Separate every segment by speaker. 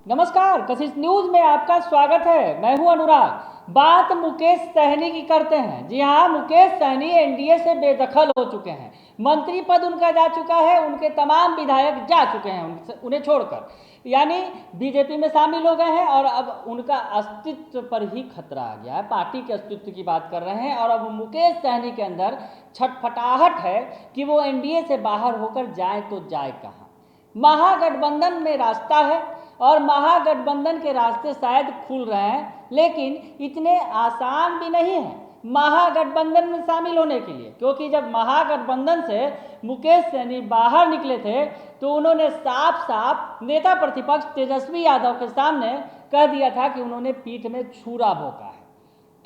Speaker 1: नमस्कार, कशिश न्यूज में आपका स्वागत है। मैं हूं अनुराग। बात मुकेश सहनी की करते हैं। जी हां, मुकेश सहनी एनडीए से बेदखल हो चुके हैं। मंत्री पद उनका जा चुका है, उनके तमाम विधायक जा चुके हैं उन्हें छोड़कर, यानी बीजेपी में शामिल हो गए हैं और अब उनका अस्तित्व पर ही खतरा आ गया है। पार्टी के अस्तित्व की बात कर रहे हैं और अब मुकेश सहनी के अंदर छटपटाहट है कि वो एनडीए से बाहर होकर जाए तो जाए कहाँ। महागठबंधन में रास्ता है और महागठबंधन के रास्ते शायद खुल रहे हैं, लेकिन इतने आसान भी नहीं है महागठबंधन में शामिल होने के लिए, क्योंकि जब महागठबंधन से मुकेश सहनी बाहर निकले थे तो उन्होंने साफ साफ नेता प्रतिपक्ष तेजस्वी यादव के सामने कह दिया था कि उन्होंने पीठ में छुरा भोंका है।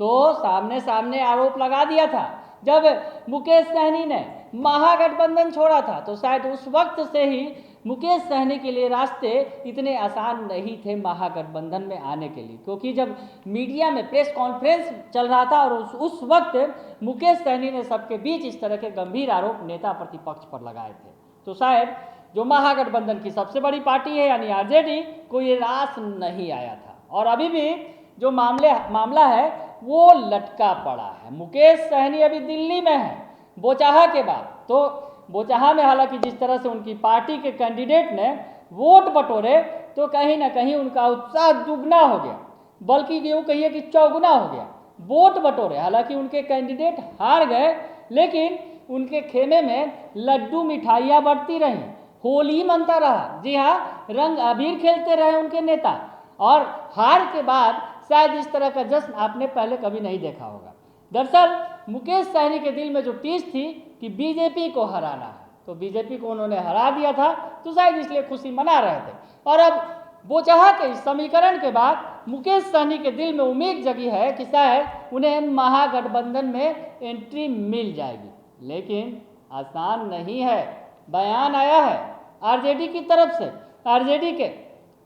Speaker 1: तो सामने सामने आरोप लगा दिया था। जब मुकेश सहनी ने महागठबंधन छोड़ा था तो शायद उस वक्त से ही मुकेश सहनी के लिए रास्ते इतने आसान नहीं थे महागठबंधन में आने के लिए, क्योंकि जब मीडिया में प्रेस कॉन्फ्रेंस चल रहा था और उस वक्त मुकेश सहनी ने सबके बीच इस तरह के गंभीर आरोप नेता प्रतिपक्ष पर लगाए थे, तो शायद जो महागठबंधन की सबसे बड़ी पार्टी है यानी आरजेडी को ये रास नहीं आया था। और अभी भी जो मामला है वो लटका पड़ा है। मुकेश सहनी अभी दिल्ली में है बोचाहा के बाद। तो बोचाहा में हालांकि जिस तरह से उनकी पार्टी के कैंडिडेट ने वोट बटोरे तो कहीं ना कहीं उनका उत्साह दुगना हो गया, बल्कि यूँ कहिए कि चौगुना हो गया। वोट बटोरे, हालांकि उनके कैंडिडेट हार गए, लेकिन उनके खेमे में लड्डू मिठाइयाँ बढ़ती रहीं, होली मनता रहा। जी हाँ, रंग अबीर खेलते रहे उनके नेता। और हार के बाद शायद इस तरह का जश्न आपने पहले कभी नहीं देखा होगा। दरअसल मुकेश सहनी के दिल में जो टीस थी कि बीजेपी को हराना है, तो बीजेपी को उन्होंने हरा दिया था, तो शायद इसलिए खुशी मना रहे थे। और अब बोचाहा के इस समीकरण के बाद मुकेश सहनी के दिल में उम्मीद जगी है कि शायद उन्हें महागठबंधन में एंट्री मिल जाएगी, लेकिन आसान नहीं है। बयान आया है आरजेडी की तरफ से। आरजेडी के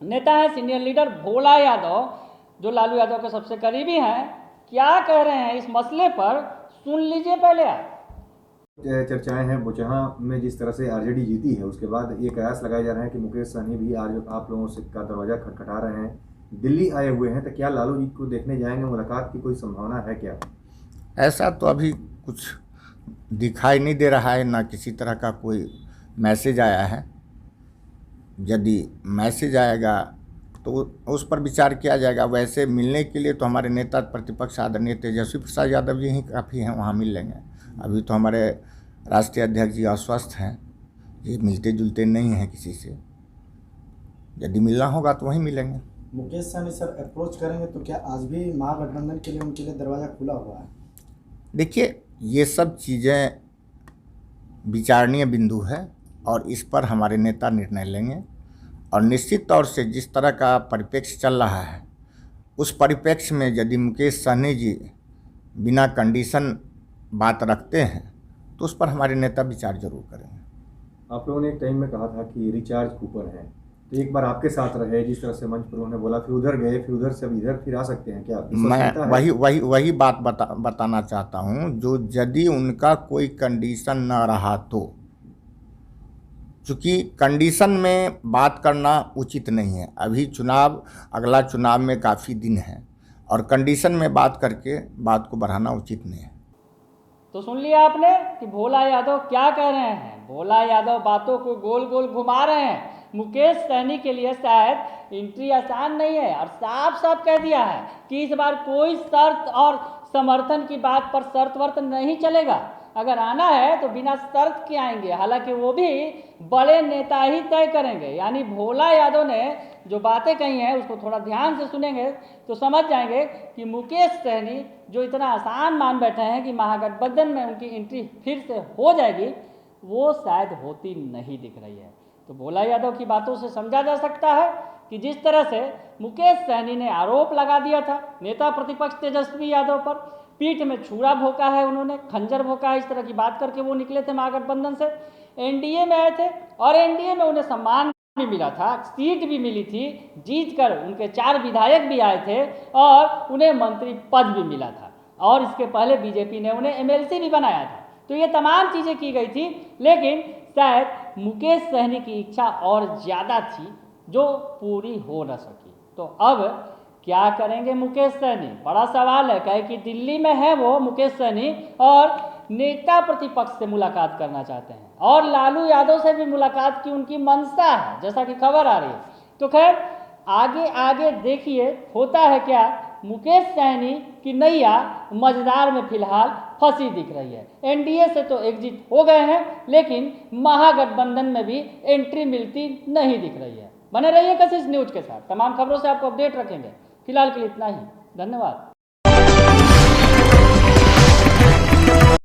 Speaker 1: नेता हैं सीनियर लीडर भोला यादव, जो लालू यादव के सबसे करीबी हैं। क्या कह रहे हैं इस मसले पर, सुन लीजिए पहले आप।
Speaker 2: चर्चाएं हैं बोचाहा में जिस तरह से आरजेडी जीती है, उसके बाद ये कयास लगाए जा रहे हैं कि मुकेश सहनी भी आज आप लोगों से का दरवाजा खटखटा रहे हैं, दिल्ली आए हुए हैं, तो क्या लालू जी को देखने जाएंगे? मुलाकात की कोई संभावना है क्या?
Speaker 3: ऐसा तो अभी कुछ दिखाई नहीं दे रहा है, ना किसी तरह का कोई मैसेज आया है। यदि मैसेज आएगा तो उस पर विचार किया जाएगा। वैसे मिलने के लिए तो हमारे नेता प्रतिपक्ष आदरणीय तेजस्वी प्रसाद यादव जी ही काफ़ी हैं, वहाँ मिल लेंगे। अभी तो हमारे राष्ट्रीय अध्यक्ष जी अस्वस्थ हैं, ये मिलते जुलते नहीं हैं किसी से। यदि मिलना होगा तो वहीं मिलेंगे।
Speaker 4: मुकेश सहनी सर अप्रोच करेंगे तो क्या आज भी महागठबंधन के लिए उनके लिए दरवाज़ा खुला हुआ है?
Speaker 3: देखिए, ये सब चीज़ें विचारणीय बिंदु है और इस पर हमारे नेता निर्णय लेंगे। और निश्चित तौर से जिस तरह का परिप्रेक्ष्य चल रहा है, उस परिप्रेक्ष्य में यदि मुकेश सहनी जी बिना कंडीशन बात रखते हैं तो उस पर हमारे नेता विचार जरूर करेंगे।
Speaker 2: आप लोगों ने एक टाइम में कहा था कि रिचार्ज कूपन है, तो एक बार आपके साथ रहे, जिस तरह से मंच पर उन्होंने बोला, फिर उधर गए, फिर उधर से अब इधर फिर आ सकते हैं क्या?
Speaker 3: मैं वही बात बताना चाहता हूँ। जो यदि उनका कोई कंडीशन न रहा तो, चूँकि कंडीशन में बात करना उचित नहीं है। अभी अगला चुनाव में काफ़ी दिन है और कंडीशन में बात करके बात को बढ़ाना उचित नहीं है।
Speaker 1: तो सुन लिया आपने कि भोला यादव क्या कह रहे हैं। भोला यादव बातों को गोल गोल घुमा रहे हैं। मुकेश सहनी के लिए शायद एंट्री आसान नहीं है और साफ साफ कह दिया है कि इस बार कोई शर्त और समर्थन की बात पर शर्त वर्त नहीं चलेगा। अगर आना है तो बिना शर्त के आएंगे, हालांकि वो भी बड़े नेता ही तय करेंगे। यानी भोला यादव ने जो बातें कही हैं उसको थोड़ा ध्यान से सुनेंगे तो समझ जाएंगे कि मुकेश सहनी जो इतना आसान मान बैठे हैं कि महागठबंधन में उनकी एंट्री फिर से हो जाएगी, वो शायद होती नहीं दिख रही है। तो भोला यादव की बातों से समझा जा सकता है कि जिस तरह से मुकेश सहनी ने आरोप लगा दिया था नेता प्रतिपक्ष तेजस्वी यादव पर, पीठ में छुरा भोंका है उन्होंने, खंजर भोंका है, इस तरह की बात करके वो निकले थे महागठबंधन से, एनडीए में आए थे और एनडीए में उन्हें सम्मान भी मिला था, सीट भी मिली थी, जीत कर उनके 4 विधायक भी आए थे और उन्हें मंत्री पद भी मिला था। और इसके पहले बीजेपी ने उन्हें एमएलसी भी बनाया था। तो ये तमाम चीज़ें की गई थी, लेकिन शायद मुकेश सहनी की इच्छा और ज़्यादा थी जो पूरी हो न सकी। तो अब क्या करेंगे मुकेश सहनी, बड़ा सवाल है। कहे कि दिल्ली में है वो मुकेश सहनी और नेता प्रतिपक्ष से मुलाकात करना चाहते हैं और लालू यादव से भी मुलाकात की उनकी मंशा है, जैसा कि खबर आ रही है। तो खैर आगे आगे देखिए होता है क्या। मुकेश सहनी की नैया मझधार में फिलहाल फंसी दिख रही है। एनडीए से तो एग्जिट हो गए हैं, लेकिन महागठबंधन में भी एंट्री मिलती नहीं दिख रही है। बने रहिए कशिश न्यूज के साथ, तमाम खबरों से आपको अपडेट रखेंगे। फिलहाल के लिए इतना ही, धन्यवाद।